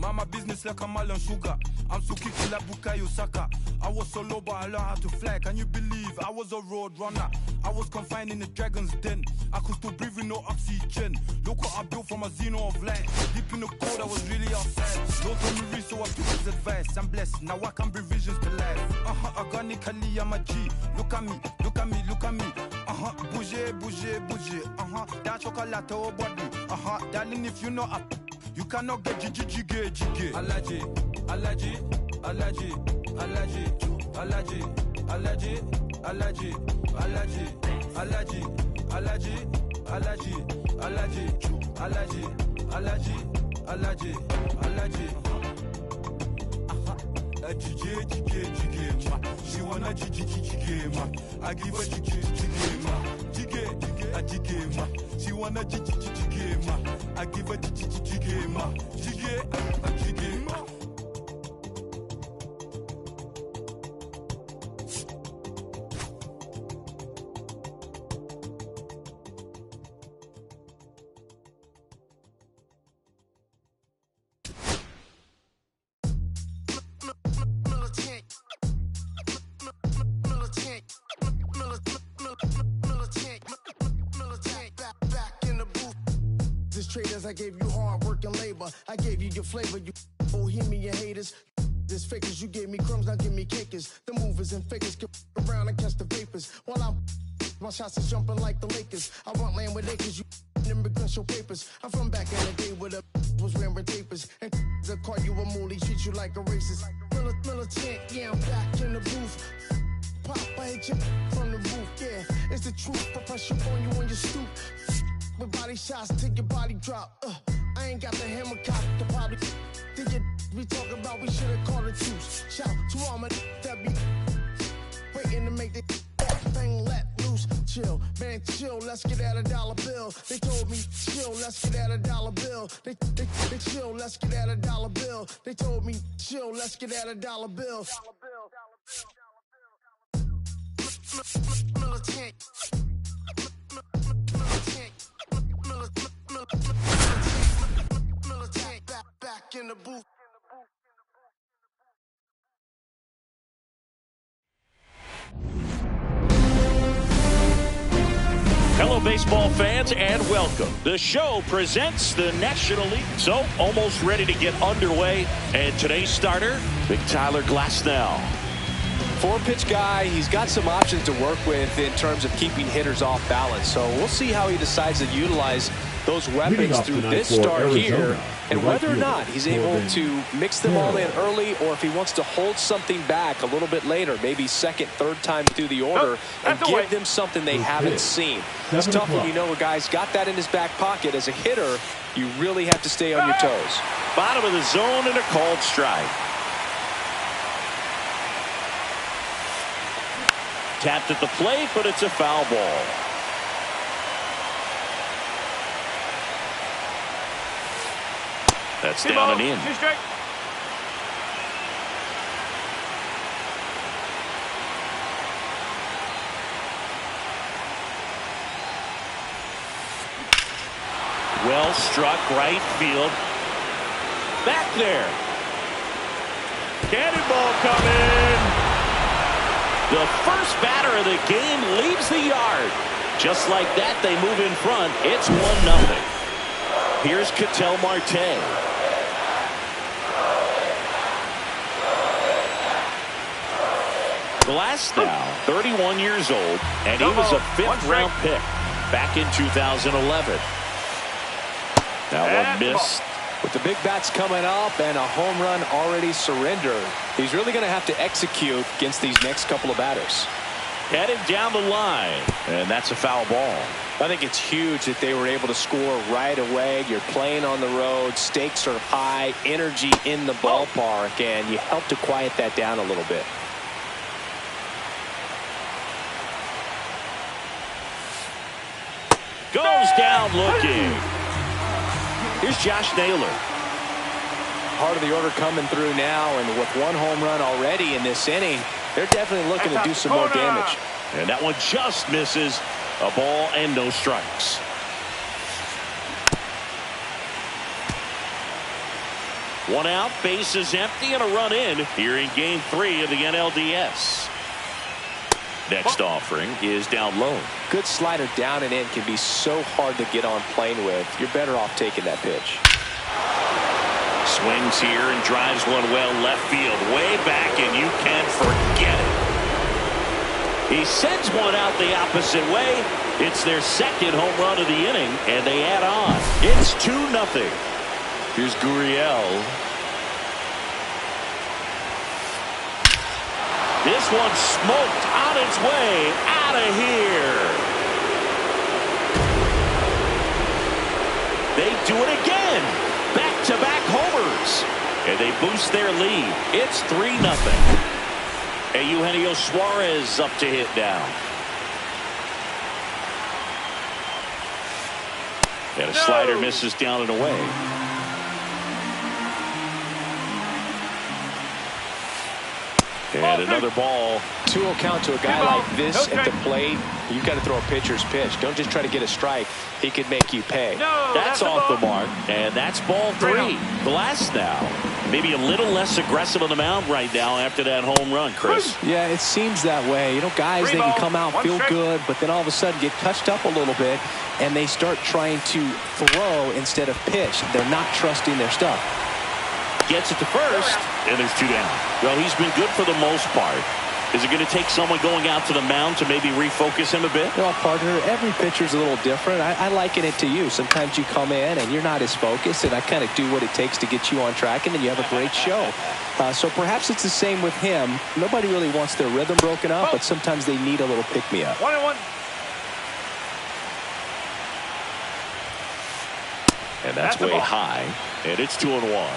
Mind my business like I'm Alan Sugar. I'm so kicky like Bukayo Saka. I was so low, but I learned how to fly. Can you believe I was a road runner? I was confined in the dragon's den. I could still breathe with no oxygen. Look what I built from a xeno of light. Deep in the cold, I was really outside. Don't tell me reach, so I took his advice. I'm blessed, now I can bring visions to life. Organically, I'm a G. Look at me, look at me, look at me. Bouger, bouger, bouger. That chocolate or body. Darling, if you know you cannot get jiggy. Allergy, allergy, allergy, allergy, allergy, allergy, allergy, allergy, allergy, allergy, allergy, allergy, allergy, allergy, allergy, allergy. Jiggy, she wanna jiggy, ma. I give her jiggy, ma. She wanna jiggy, ma. I give her jiggy, ma. Jiggy, ma. Traders, I gave you hard work and labor. I gave you your flavor, you bohemian haters. This fakers, you gave me crumbs, now give me cakers. The movers and fakers get around and catch the vapors. While my shots is jumping like the Lakers. I want land with acres, you immigrants show papers. I'm from back in the day where the was wearing tapers. And they'll call you a moolie, treat you like a racist. Militant, yeah, I'm back in the booth. Pop, I hit you from the roof, yeah. It's the truth, put pressure on you on your stoop. With body shots till your body drop. I ain't got the hammer cock to probably think it we talking about, we should've called it truce. Shout to all my that be waiting to make the thing let loose. Chill, man, chill, let's get at $1 bill. They told me, chill, let's get at $1 bill. They chill, let's get at $1 bill. They told me, chill, let's get at $1 bill. Militant. Back in the booth. Hello, baseball fans, and welcome. The show presents the National League. So, almost ready to get underway. And today's starter, Big Tyler Glasnow. Four-pitch guy, he's got some options to work with in terms of keeping hitters off balance. So we'll see how he decides to utilize those weapons through this start here, and whether or not he's able to mix them all in early, or if he wants to hold something back a little bit later, maybe second, third time through the order, and give them something they haven't seen. It's tough when you know a guy's got that in his back pocket. As a hitter, you really have to stay on your toes. Bottom of the zone and a called strike. Tapped at the plate, but it's a foul ball. That's down and in. Well struck, right field. Back there. Cannonball coming. The first batter of the game leaves the yard. Just like that, they move in front. It's 1-0. Here's Ketel Marte. Glasnow, 31 years old, and he was a fifth-round pick back in 2011. Now one missed. With the big bats coming up and a home run already surrendered, he's really going to have to execute against these next couple of batters. Headed down the line, and that's a foul ball. I think it's huge that they were able to score right away. You're playing on the road, stakes are high, energy in the ballpark, and you help to quiet that down a little bit. Goes down looking. Here's Josh Naylor. Part of the order coming through now, and with one home run already in this inning, they're definitely looking to do some more damage. And that one just misses. A ball and no strikes. One out, base is empty, and a run in here in Game 3 of the NLDS. Next offering is down low. Good slider down and in can be so hard to get on plane with. You're better off taking that pitch. Swings here and drives one well left field, way back, and you can forget it. He sends one out the opposite way. It's their second home run of the inning, and they add on. It's 2-0. Here's Gurriel. This one smoked on its way out of here. They do it again. Back-to-back homers. And they boost their lead. It's 3-0. And Eugenio Suarez up to hit now. And a slider misses down and away. And another ball. 2-0 count to a guy like this at the plate. You've got to throw a pitcher's pitch. Don't just try to get a strike. He could make you pay. That's off the mark. And that's ball 3. Glass now. Maybe a little less aggressive on the mound right now after that home run, Chris. Yeah, it seems that way. You know, guys, they can come out, feel good, but then all of a sudden get touched up a little bit, and they start trying to throw instead of pitch. They're not trusting their stuff. Gets it to first, and there's 2 down. Well, he's been good for the most part. Is it going to take someone going out to the mound to maybe refocus him a bit? Well, partner, every pitcher's a little different. I liken it to you. Sometimes you come in and you're not as focused, and I kind of do what it takes to get you on track, and then you have a great show. So perhaps it's the same with him. Nobody really wants their rhythm broken up, but sometimes they need a little pick-me-up. 1-1. And that's way high, and it's 2-1.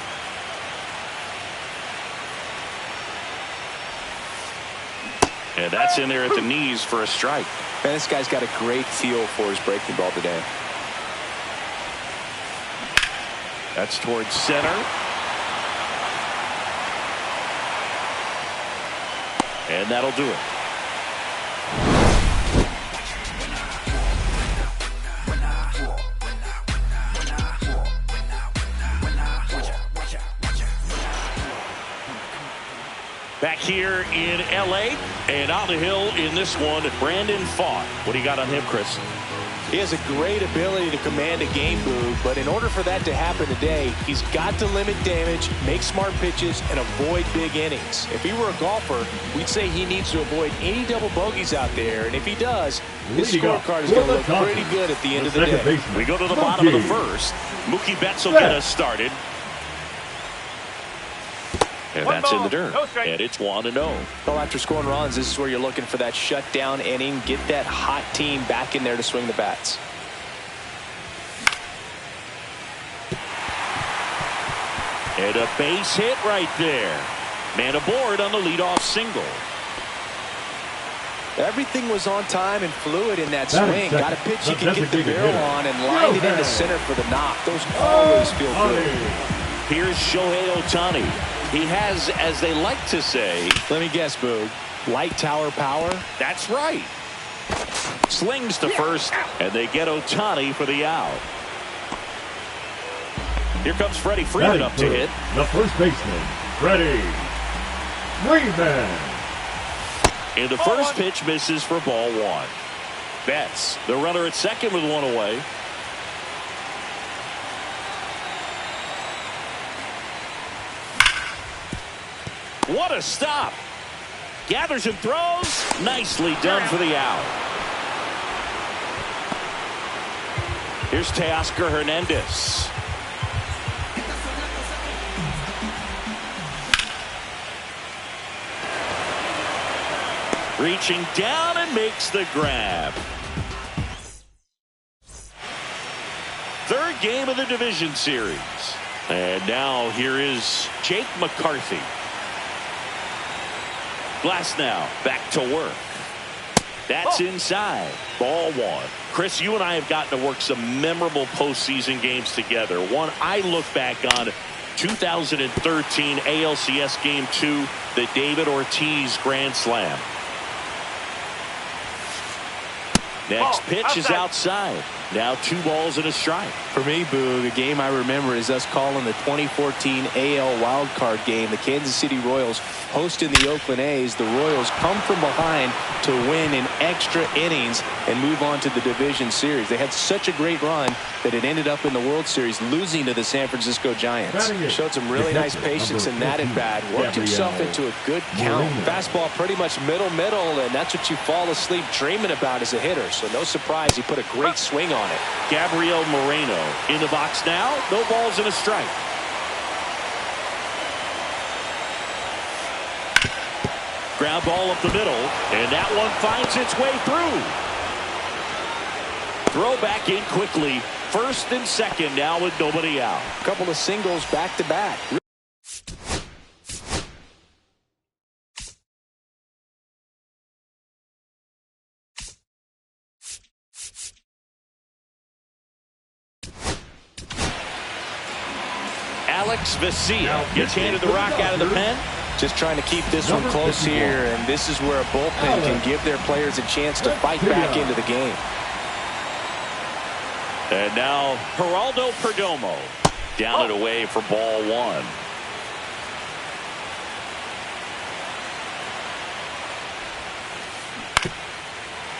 And that's in there at the knees for a strike. Man, this guy's got a great feel for his breaking ball today. That's towards center. And that'll do it. Back here in LA, and on the hill in this one, Brandon Pfaadt. What do you got on him, Chris? He has a great ability to command a game, Boog, but in order for that to happen today, he's got to limit damage, make smart pitches, and avoid big innings. If he were a golfer, we'd say he needs to avoid any double bogeys out there, and if he does, his scorecard is going to look pretty good at the end of the day. We go to the bottom of the first. Mookie Betts will get us started. And that's in the dirt. And it's 1-0. Well, after scoring runs, this is where you're looking for that shutdown inning. Get that hot team back in there to swing the bats. And a base hit right there. Man aboard on the leadoff single. Everything was on time and fluid in that swing. Got a pitch you can get the barrel on and line it into center for the knock. Those always feel good. Here's Shohei Ohtani. He has, as they like to say, let me guess, Boog, light tower power? That's right. Slings to first, and they get Ohtani for the out. Here comes Freddie Freeman up to hit. The first baseman, Freddie Freeman. And the first pitch misses for ball 1. Betts, the runner at second with 1 away. What a stop. Gathers and throws. Nicely done for the out. Here's Teoscar Hernandez. Reaching down and makes the grab. Third game of the division series. And now here is Jake McCarthy. Glass now back to work. That's inside. Ball 1. Chris, you and I have gotten to work some memorable postseason games together. One I look back on, 2013 ALCS Game 2, the David Ortiz Grand Slam. Next pitch is outside. Now 2 balls and a strike. For me, Boo, the game I remember is us calling the 2014 AL wildcard game. The Kansas City Royals hosting the Oakland A's. The Royals come from behind to win in extra innings and move on to the division series. They had such a great run that it ended up in the World Series losing to the San Francisco Giants. Showed some really nice patience in that at bat. Worked himself into a good count. Fastball pretty much middle, and that's what you fall asleep dreaming about as a hitter. So no surprise he put a great swing on it. Gabriel Moreno in the box now. No balls and a strike. Ground ball up the middle, and that one finds its way through. Throw back in quickly. First and second now with nobody out. A couple of singles back to back. Alex Vesia gets handed the rock out of the pen. Just trying to keep this one close here, and this is where a bullpen can give their players a chance to fight back into the game. And now Geraldo Perdomo down and away for ball 1.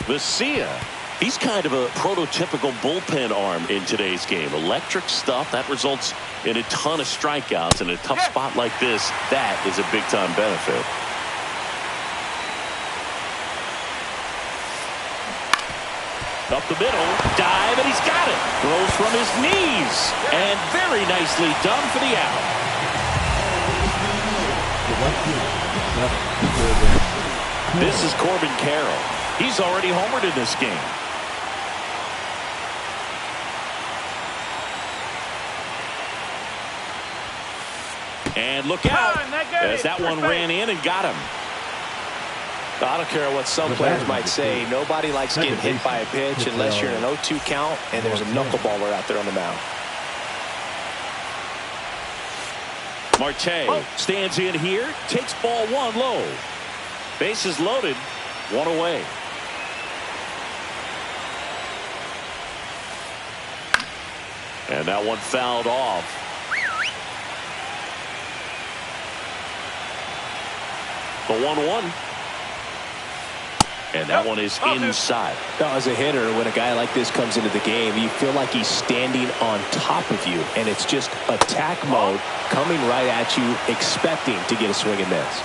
Vesia, he's kind of a prototypical bullpen arm in today's game. Electric stuff that results in a ton of strikeouts. In a tough spot like this, that is a big-time benefit. Up the middle, dive, and he's got it. Throws from his knees, and very nicely done for the out. This is Corbin Carroll. He's already homered in this game. And look out, as that one ran in and got him. I don't care what some players might say. Nobody likes getting hit by a pitch unless you're in an 0-2 count and there's a knuckleballer out there on the mound. Marte stands in here, takes ball 1 low. Bases loaded, 1 away. And that one fouled off. The 1-1. And that one is inside. Now, as a hitter, when a guy like this comes into the game, you feel like he's standing on top of you, and it's just attack mode coming right at you, expecting to get a swing and miss.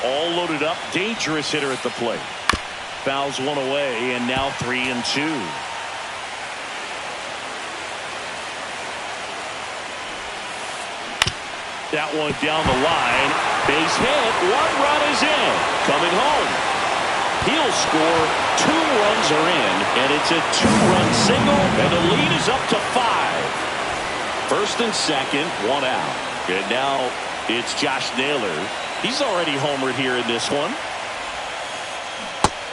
All loaded up, dangerous hitter at the plate. Fouls 1 away, and now 3-2. That one down the line. Base hit. 1 run is in. Coming home. He'll score. 2 runs are in. And it's a 2-run single. And the lead is up to 5. First and second. 1 out. And now it's Josh Naylor. He's already homered here in this one.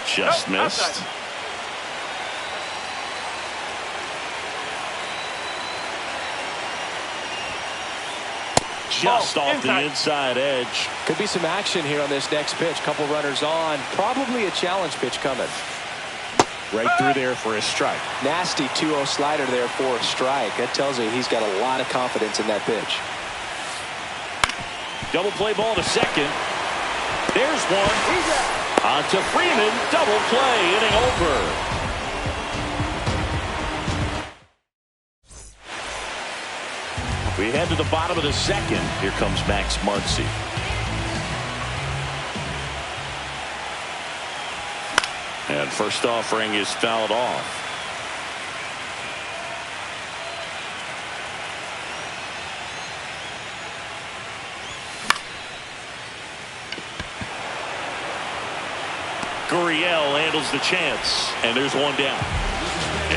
Just missed. Just off the inside edge. Could be some action here on this next pitch. Couple runners on. Probably a challenge pitch coming. Right through there for a strike. Nasty 2-0 slider there for a strike. That tells you he's got a lot of confidence in that pitch. Double play ball to second. There's one. On to Freeman. Double play. Inning over. We head to the bottom of the second. Here comes Max Muncy. And first offering is fouled off. Gurriel handles the chance. And there's one down.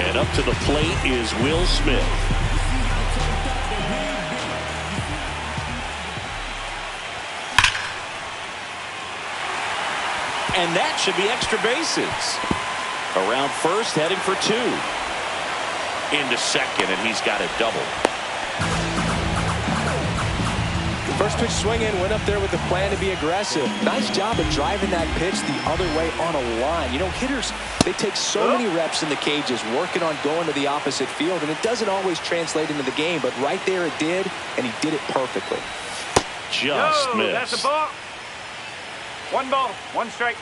And up to the plate is Will Smith. And that should be extra bases. Around first, heading for 2. Into second, and he's got a double. First pitch swinging, went up there with the plan to be aggressive. Nice job of driving that pitch the other way on a line. You know, hitters, they take so many reps in the cages working on going to the opposite field, and it doesn't always translate into the game, but right there it did, and he did it perfectly. Just missed. That's a ball. One ball, one strike.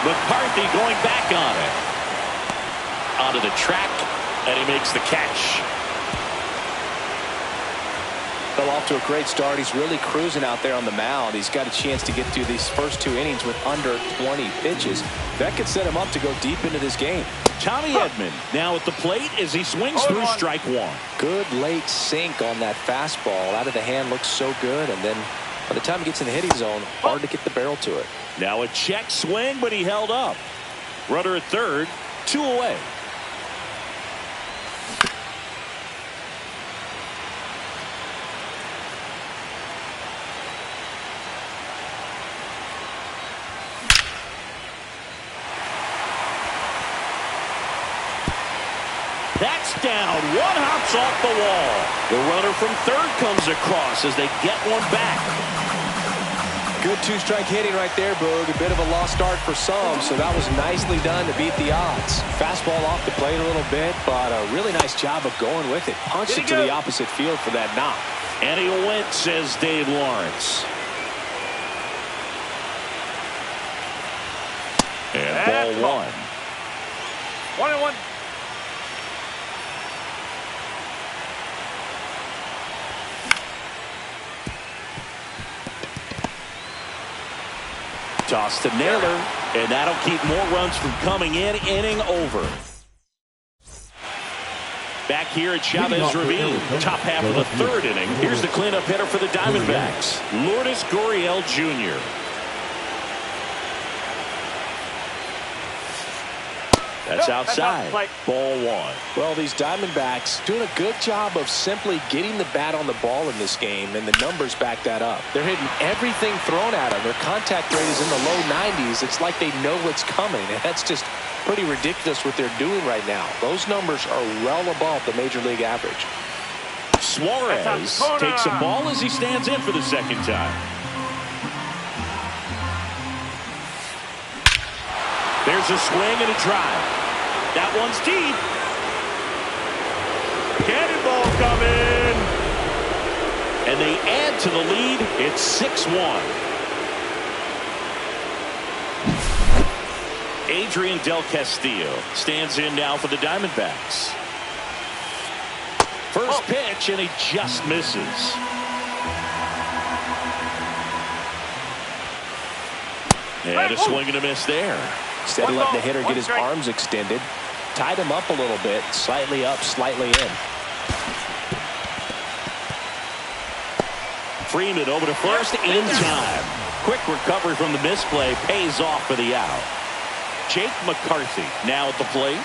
McCarthy going back on it. Onto the track, and he makes the catch. Fell off to a great start. He's really cruising out there on the mound. He's got a chance to get through these first 2 innings with under 20 pitches. That could set him up to go deep into this game. Tommy Edman now at the plate as he swings through strike one. Good late sink on that fastball. Out of the hand looks so good, and then by the time he gets in the hitting zone, hard to get the barrel to it. Now a check swing, but he held up. Runner at third, 2 away. That's down. One hops off the wall. The runner from third comes across as they get one back. Good 2-strike hitting right there, Boog. A bit of a lost start for some, so that was nicely done to beat the odds. Fastball off the plate a little bit, but a really nice job of going with it. Punched it to the opposite field for that knock. And he went, says Dave Lawrence. And ball one. 1-1. Toss to Naylor, and that'll keep more runs from coming in. Inning over. Back here at Chavez Ravine, top half of the third inning. Here's the cleanup hitter for the Diamondbacks, Lourdes Gurriel Jr. That's outside. Ball one. Well, these Diamondbacks doing a good job of simply getting the bat on the ball in this game, and the numbers back that up. They're hitting everything thrown at them. Their contact rate is in the low 90s. It's like they know what's coming, and that's just pretty ridiculous what they're doing right now. Those numbers are well above the major league average. Suarez takes a ball as he stands in for the second time. There's a swing and a drive. That one's deep. Cannonball coming. And they add to the lead. It's 6-1. Adrian Del Castillo stands in now for the Diamondbacks. First pitch, and he just misses. And a swing and a miss there. Instead of letting the hitter get his arms extended, tied him up a little bit, slightly up, slightly in. Freeman over to first in time. Quick recovery from the misplay pays off for the out. Jake McCarthy now at the plate.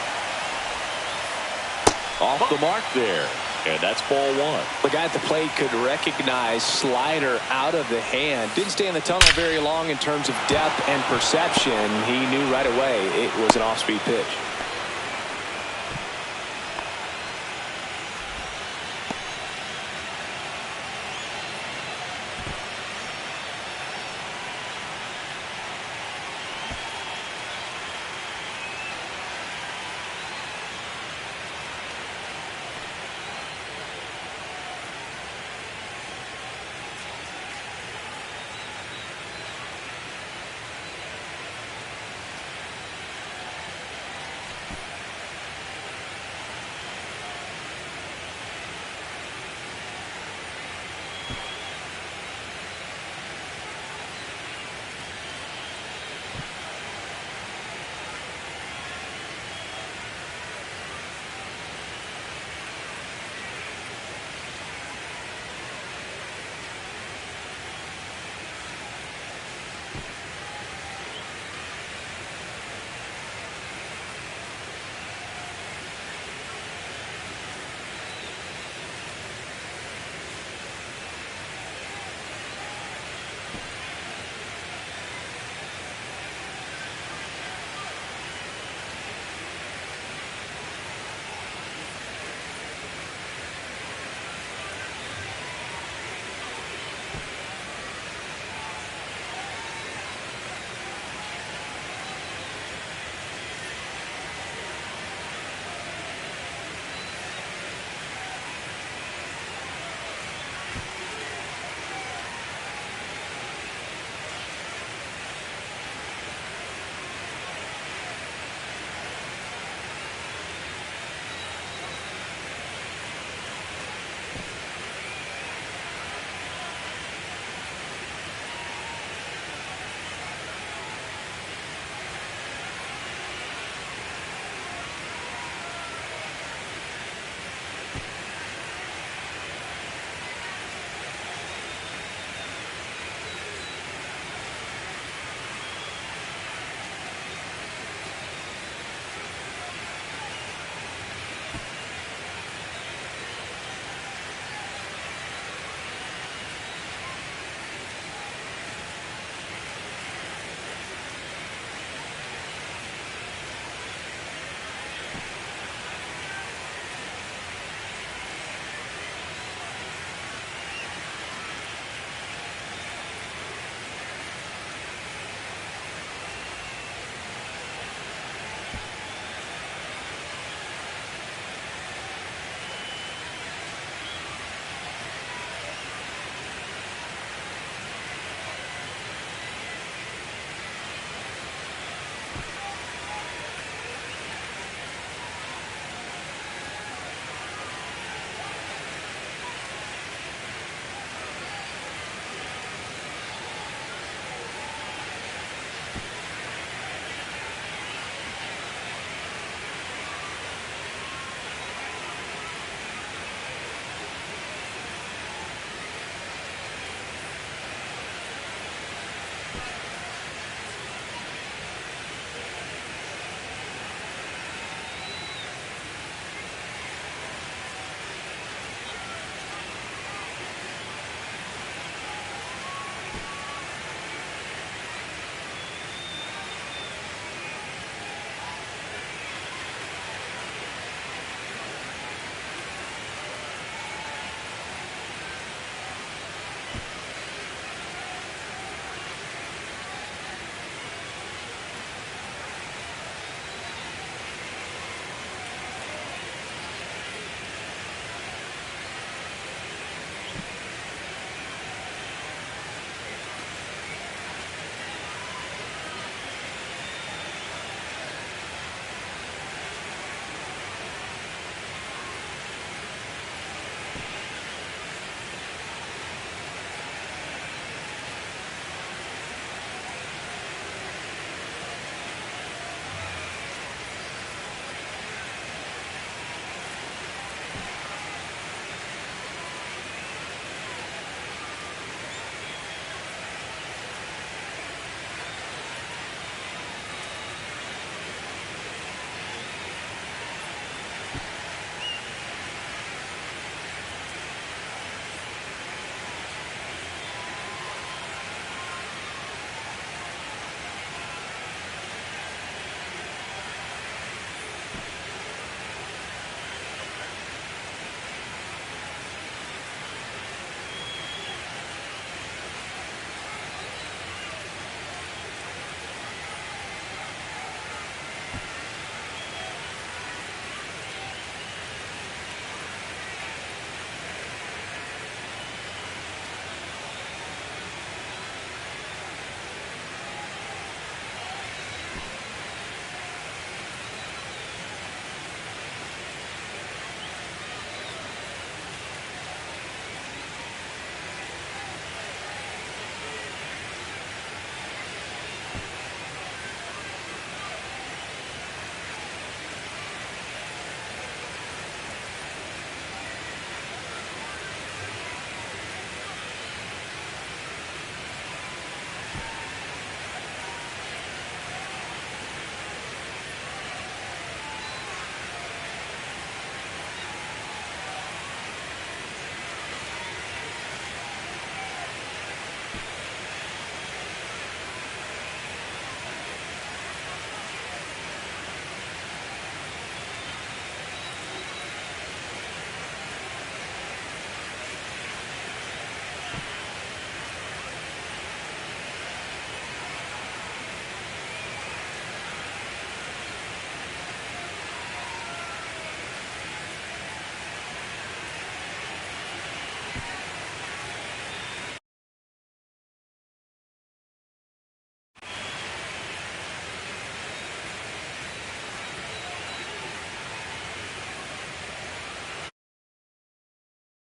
Off the mark there. And that's ball one. The guy at the plate could recognize slider out of the hand. Didn't stay in the tunnel very long in terms of depth and perception. He knew right away it was an off-speed pitch.